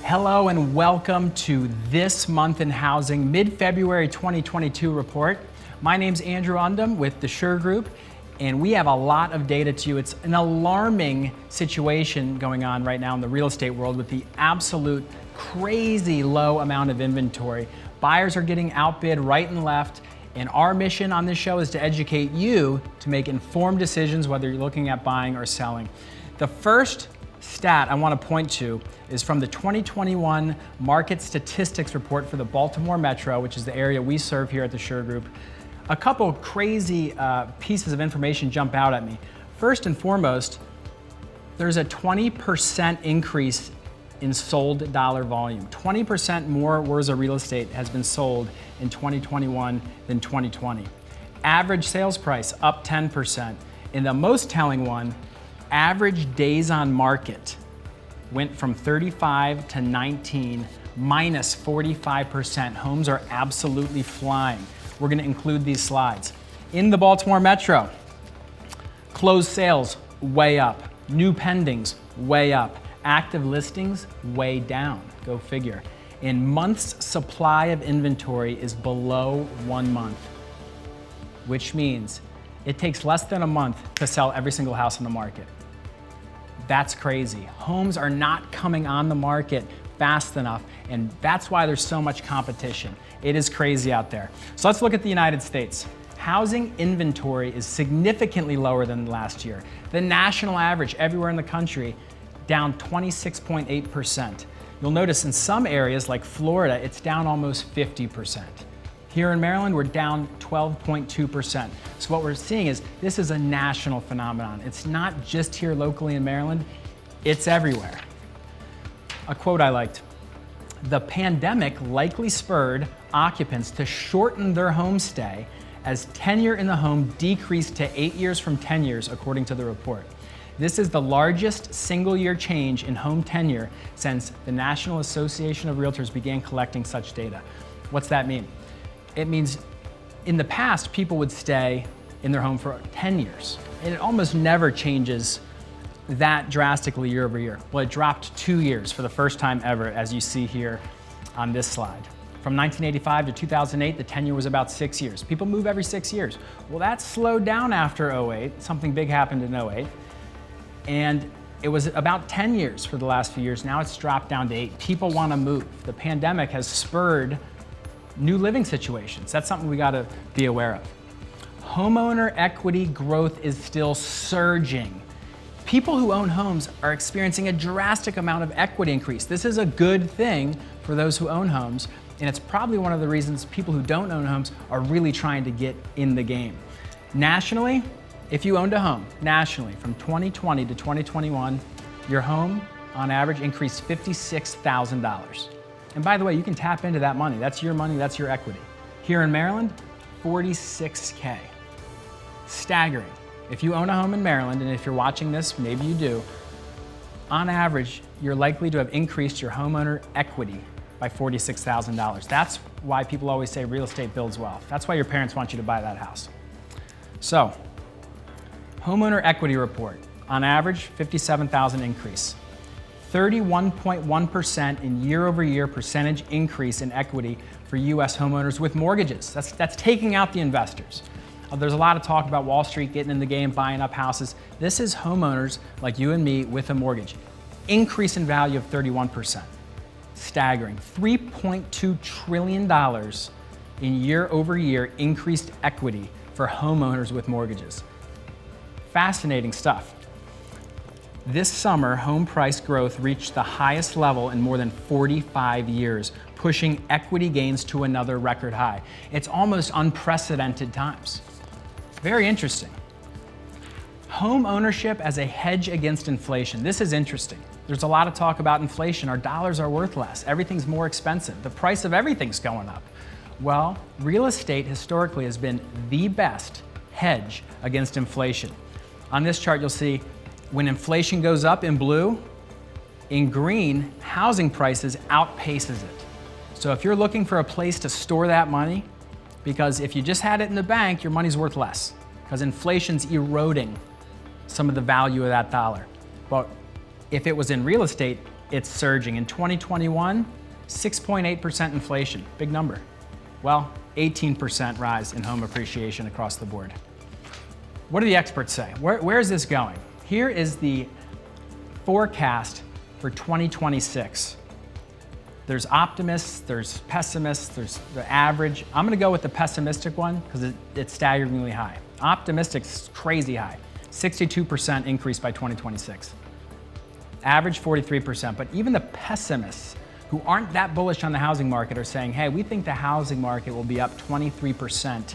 Hello and welcome to This Month in Housing mid-February 2022 report. My name's Andrew Undum with the Sure Group, and we have a lot of data to you. It's an alarming situation going on right now in the real estate world with the absolute crazy low amount of inventory. Buyers are getting outbid right and left, and our mission on this show is to educate you to make informed decisions whether you're looking at buying or selling. The first stat I want to point to is from the 2021 Market Statistics Report for the Baltimore Metro, which is the area we serve here at the Sure Group. A couple crazy pieces of information jump out at me. First and foremost, there's a 20% increase in sold dollar volume. 20% more worth of real estate has been sold in 2021 than 2020. Average sales price up 10%. And the most telling one, average days on market went from 35 to 19, minus 45%. Homes are absolutely flying. We're going to include these slides. In the Baltimore Metro, closed sales way up, new pendings way up, active listings way down, go figure. And months supply of inventory is below 1 month, which means it takes less than a month to sell every single house in the market. That's crazy. Homes are not coming on the market fast enough, and that's why there's so much competition. It is crazy out there. So let's look at the United States. Housing inventory is significantly lower than last year. The national average everywhere in the country down 26.8%. You'll notice in some areas like Florida, it's down almost 50%. Here in Maryland, we're down 12.2%. So what we're seeing is this is a national phenomenon. It's not just here locally in Maryland, it's everywhere. A quote I liked: "The pandemic likely spurred occupants to shorten their home stay as tenure in the home decreased to 8 years from 10 years, according to the report. This is the largest single-year change in home tenure since the National Association of Realtors began collecting such data." What's that mean? It means in the past, people would stay in their home for 10 years. And it almost never changes that drastically year over year. Well, it dropped 2 years for the first time ever, as you see here on this slide. From 1985 to 2008, the tenure was about 6 years. People move every 6 years. Well, that slowed down after 08. Something big happened in 08. And it was about 10 years for the last few years. Now it's dropped down to 8. People want to move. The pandemic has spurred new living situations. That's something we got to be aware of. Homeowner equity growth is still surging. People who own homes are experiencing a drastic amount of equity increase. This is a good thing for those who own homes, and it's probably one of the reasons people who don't own homes are really trying to get in the game. Nationally, if you owned a home, nationally, from 2020 to 2021, your home, on average, increased $56,000. And by the way, you can tap into that money. That's your equity. Here in Maryland, $46K. Staggering. If you own a home in Maryland, and if you're watching this, maybe you do, on average, you're likely to have increased your homeowner equity by $46,000. That's why people always say real estate builds wealth. That's why your parents want you to buy that house. So, homeowner equity report, on average, $57,000 increase. 31.1% in year-over-year percentage increase in equity for U.S. homeowners with mortgages. That's taking out the investors. There's a lot of talk about Wall Street getting in the game, buying up houses. This is homeowners like you and me with a mortgage. Increase in value of 31%. Staggering. $3.2 trillion in year-over-year increased equity for homeowners with mortgages. Fascinating stuff. This summer, home price growth reached the highest level in more than 45 years, pushing equity gains to another record high. It's almost unprecedented times. Very interesting. Home ownership as a hedge against inflation. This is interesting. There's a lot of talk about inflation. Our dollars are worth less. Everything's more expensive. The price of everything's going up. Well, real estate historically has been the best hedge against inflation. On this chart, you'll see when inflation goes up in blue, in green, housing prices outpaces it. So if you're looking for a place to store that money, because if you just had it in the bank, your money's worth less, because inflation's eroding some of the value of that dollar. But if it was in real estate, it's surging. In 2021, 6.8% inflation, big number. Well, 18% rise in home appreciation across the board. What do the experts say? Where is this going? Here is the forecast for 2026. There's optimists, there's pessimists, there's the average. I'm gonna go with the pessimistic one because it's staggeringly high. Optimistic's crazy high, 62% increase by 2026. Average 43%, but even the pessimists who aren't that bullish on the housing market are saying, hey, we think the housing market will be up 23%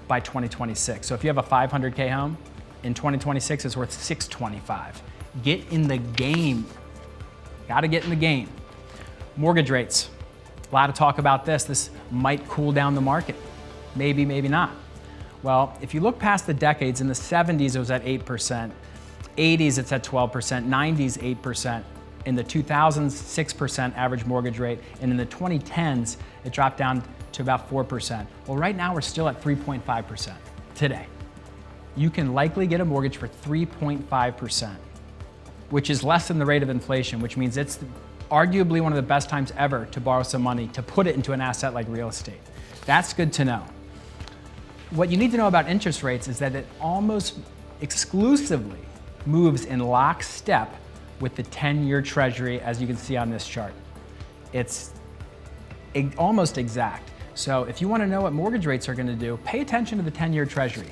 by 2026. So if you have a 500K home, in 2026 it's worth 625. Get in the game. Gotta get in the game. Mortgage rates. A lot of talk about this. This might cool down the market. Maybe, maybe not. Well, if you look past the decades, in the 70s it was at 8%, 80s it's at 12%, 90s 8%, in the 2000s 6% average mortgage rate, and in the 2010s it dropped down to about 4%. Well, right now we're still at 3.5% today. You can likely get a mortgage for 3.5%, which is less than the rate of inflation, which means it's arguably one of the best times ever to borrow some money to put it into an asset like real estate. That's good to know. What you need to know about interest rates is that it almost exclusively moves in lockstep with the 10-year Treasury, as you can see on this chart. It's almost exact. So if you want to know what mortgage rates are going to do, pay attention to the 10-year Treasury.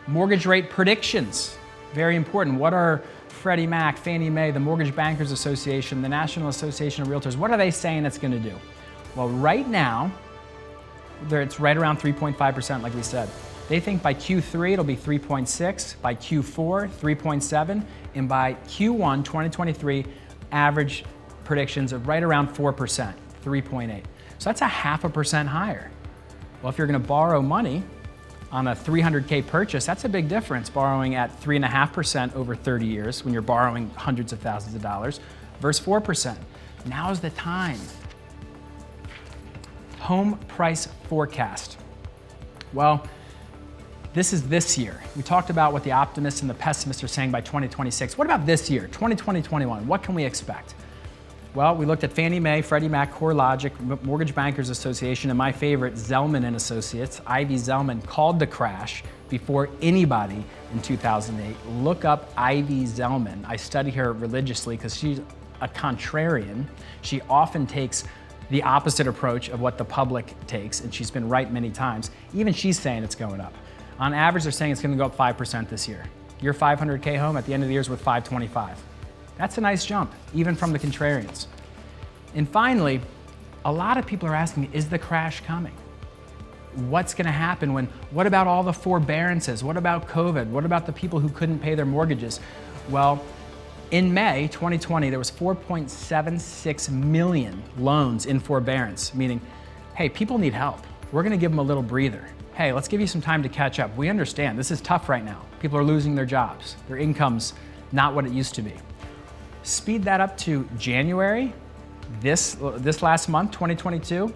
Mortgage rate predictions, very important. What are Freddie Mac, Fannie Mae, the Mortgage Bankers Association, the National Association of Realtors, what are they saying it's going to do? Well, right now, it's right around 3.5%, like we said. They think by Q3 it'll be 3.6, by Q4 3.7, and by Q1 2023 average predictions of right around 4%, 3.8. So that's a 0.5% higher. Well, if you're going to borrow money on a 300K purchase, that's a big difference, borrowing at 3.5% over 30 years when you're borrowing hundreds of thousands of dollars versus 4%. Now's the time. Home price forecast. Well, this is this year. We talked about what the optimists and the pessimists are saying by 2026. What about this year, 2020-21? What can we expect? Well, we looked at Fannie Mae, Freddie Mac, CoreLogic, Mortgage Bankers Association, and my favorite, Zelman and Associates. Ivy Zelman called the crash before anybody in 2008. Look up Ivy Zelman. I study her religiously because she's a contrarian. She often takes the opposite approach of what the public takes, and she's been right many times. Even she's saying it's going up. On average, they're saying it's going to go up 5% this year. Your 500K home at the end of the year is worth 525. That's a nice jump, even from the contrarians. And finally, a lot of people are asking me, is the crash coming? What's going to happen what about all the forbearances? What about COVID? What about the people who couldn't pay their mortgages? Well, in May 2020, there was 4.76 million loans in forbearance, meaning, hey, people need help. We're going to give them a little breather. Hey, let's give you some time to catch up. We understand this is tough right now. People are losing their jobs. Their income's not what it used to be. Speed that up to January, this last month, 2022,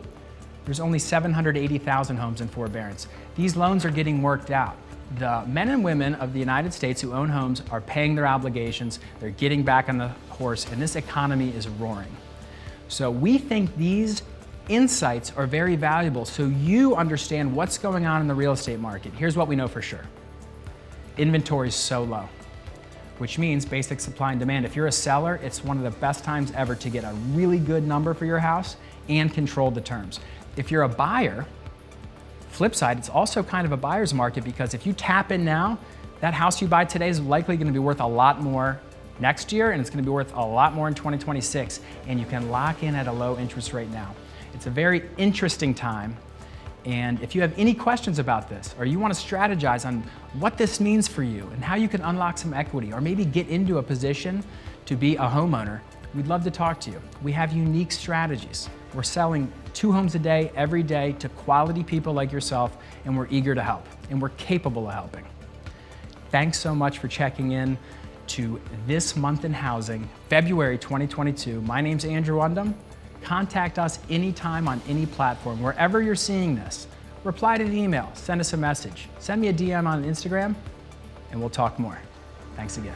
there's only 780,000 homes in forbearance. These loans are getting worked out. The men and women of the United States who own homes are paying their obligations, they're getting back on the horse, and this economy is roaring. So we think these insights are very valuable so you understand what's going on in the real estate market. Here's what we know for sure. Inventory is so low, which means basic supply and demand. If you're a seller, it's one of the best times ever to get a really good number for your house and control the terms. If you're a buyer, flip side, it's also kind of a buyer's market because if you tap in now, that house you buy today is likely going to be worth a lot more next year, and it's going to be worth a lot more in 2026, and you can lock in at a low interest rate now. It's a very interesting time, and if you have any questions about this, or you want to strategize on what this means for you and how you can unlock some equity, or maybe get into a position to be a homeowner, we'd love to talk to you. We have unique strategies. We're selling 2 homes a day, every day, to quality people like yourself, and we're eager to help, and we're capable of helping. Thanks so much for checking in to This Month in Housing, February 2022. My name's Andrew Undum. Contact us anytime on any platform. Wherever you're seeing this, reply to the email, send us a message, send me a DM on Instagram, and we'll talk more. Thanks again.